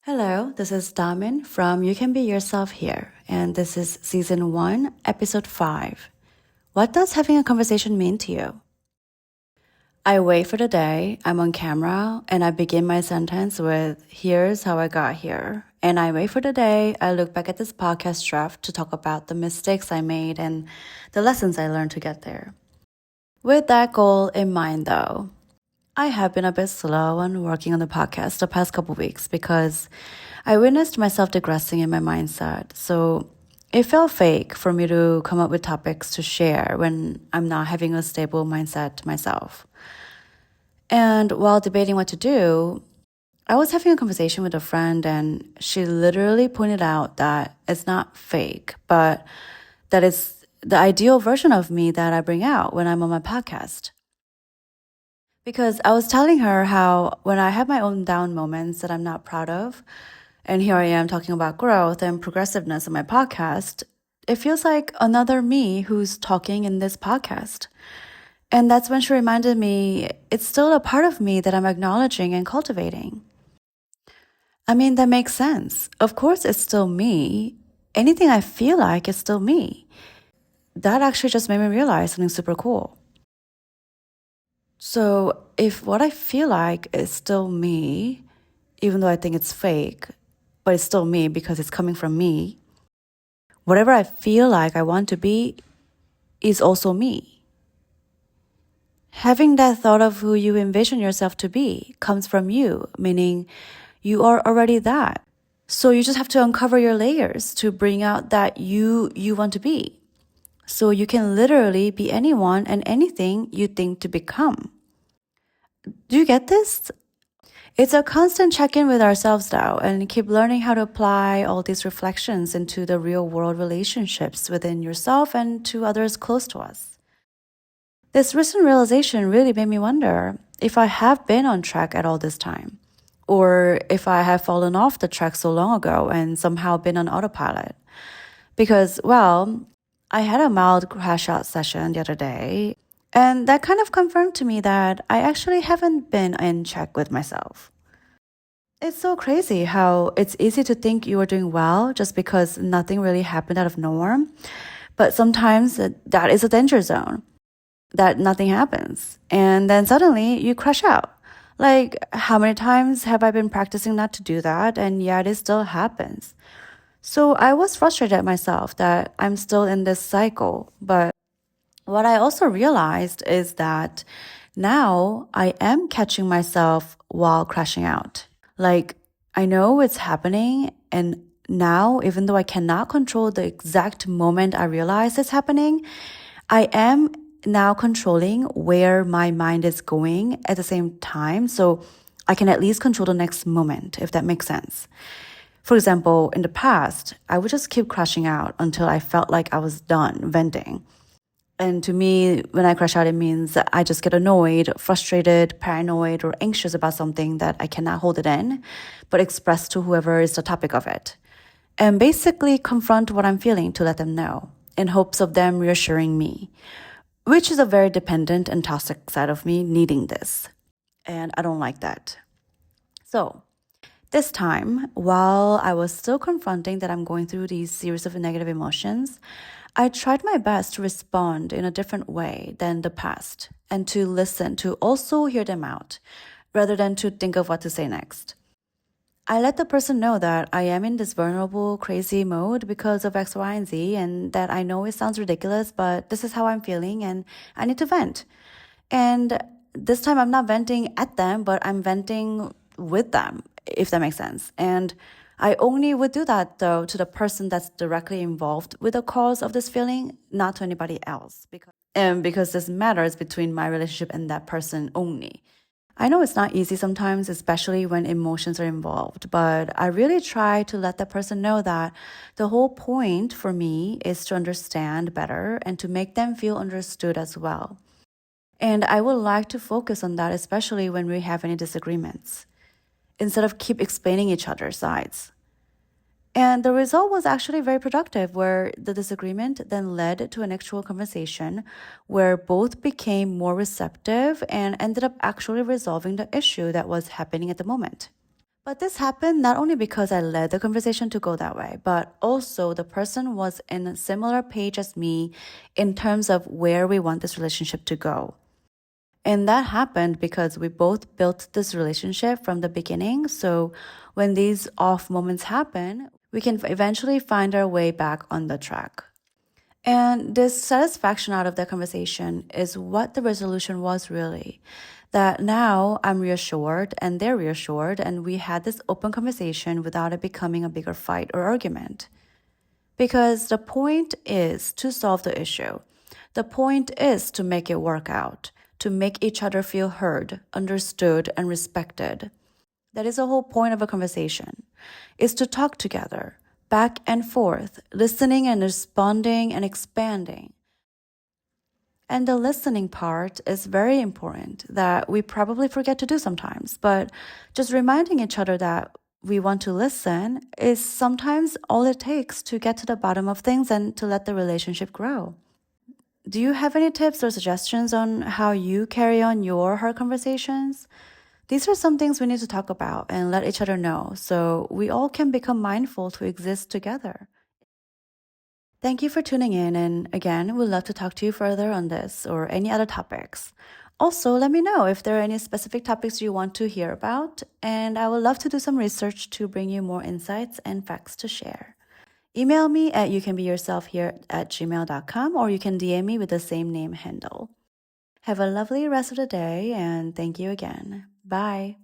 Hello, this is Damin from You Can Be Yourself Here, and this is Season 1, Episode 5. What does having a conversation mean to you? I wait for the day I'm on camera and I begin my sentence with, "Here's how I got here." And I wait for the day I look back at this podcast draft to talk about the mistakes I made and the lessons I learned to get there. With that goal in mind, though, I have been a bit slow on working on the podcast the past couple weeks because I witnessed myself digressing in my mindset. So it felt fake for me to come up with topics to share when I'm not having a stable mindset myself. And while debating what to do, I was having a conversation with a friend and she literally pointed out that it's not fake, but that it's the ideal version of me that I bring out when I'm on my podcast. Because I was telling her how when I have my own down moments that I'm not proud of, and here I am talking about growth and progressiveness in my podcast, it feels like another me who's talking in this podcast. And that's when she reminded me it's still a part of me that I'm acknowledging and cultivating. I mean, that makes sense. Of course, it's still me. Anything I feel like is still me. That actually just made me realize something super cool. So, if what I feel like is still me, even though I think it's fake, but it's still me because it's coming from me, whatever I feel like I want to be is also me. Having that thought of who you envision yourself to be comes from you, meaning you are already that. So you just have to uncover your layers to bring out that you want to be. So you can literally be anyone and anything you think to become. Do you get this? It's a constant check-in with ourselves now and keep learning how to apply all these reflections into the real world relationships within yourself and to others close to us. This recent realization really made me wonder if I have been on track at all this time, or if I have fallen off the track so long ago and somehow been on autopilot. Because, well, I had a mild crash out session the other day, and that kind of confirmed to me that I actually haven't been in check with myself. It's so crazy how it's easy to think you are doing well just because nothing really happened out of norm. But sometimes that is a danger zone, that nothing happens. And then suddenly you crash out. Like, how many times have I been practicing not to do that? And yet it still happens. So I was frustrated at myself that I'm still in this cycle. But what I also realized is that now I am catching myself while crashing out. Like, I know it's happening, and now, even though I cannot control the exact moment I realize it's happening, I am now controlling where my mind is going at the same time. So I can at least control the next moment, if that makes sense. For example, in the past, I would just keep crashing out until I felt like I was done venting. And to me, when I crash out, it means that I just get annoyed, frustrated, paranoid, or anxious about something that I cannot hold it in, but express to whoever is the topic of it. And basically confront what I'm feeling to let them know, in hopes of them reassuring me, which is a very dependent and toxic side of me needing this. And I don't like that. So, this time, while I was still confronting that I'm going through these series of negative emotions, I tried my best to respond in a different way than the past and to listen, to also hear them out, rather than to think of what to say next. I let the person know that I am in this vulnerable, crazy mode because of X, Y, and Z, and that I know it sounds ridiculous, but this is how I'm feeling and I need to vent. And this time I'm not venting at them, but I'm venting with them, if that makes sense. And I only would do that though to the person that's directly involved with the cause of this feeling, not to anybody else. Because this matters between my relationship and that person only. I know it's not easy sometimes, especially when emotions are involved, but I really try to let that person know that the whole point for me is to understand better and to make them feel understood as well. And I would like to focus on that, especially when we have any disagreements, instead of keep explaining each other's sides. And the result was actually very productive, where the disagreement then led to an actual conversation where both became more receptive and ended up actually resolving the issue that was happening at the moment. But this happened not only because I led the conversation to go that way, but also the person was in a similar page as me in terms of where we want this relationship to go. And that happened because we both built this relationship from the beginning. So when these off moments happen, we can eventually find our way back on the track. And this satisfaction out of the conversation is what the resolution was really. That now I'm reassured and they're reassured, and we had this open conversation without it becoming a bigger fight or argument. Because the point is to solve the issue. The point is to make it work out, to make each other feel heard, understood, and respected. That is the whole point of a conversation, is to talk together, back and forth, listening and responding and expanding. And the listening part is very important that we probably forget to do sometimes, but just reminding each other that we want to listen is sometimes all it takes to get to the bottom of things and to let the relationship grow. Do you have any tips or suggestions on how you carry on your hard conversations? These are some things we need to talk about and let each other know so we all can become mindful to exist together. Thank you for tuning in, and again, we'd love to talk to you further on this or any other topics. Also, let me know if there are any specific topics you want to hear about, and I would love to do some research to bring you more insights and facts to share. Email me at youcanbeyourselfhere@gmail.com, or you can DM me with the same name handle. Have a lovely rest of the day, and thank you again. Bye.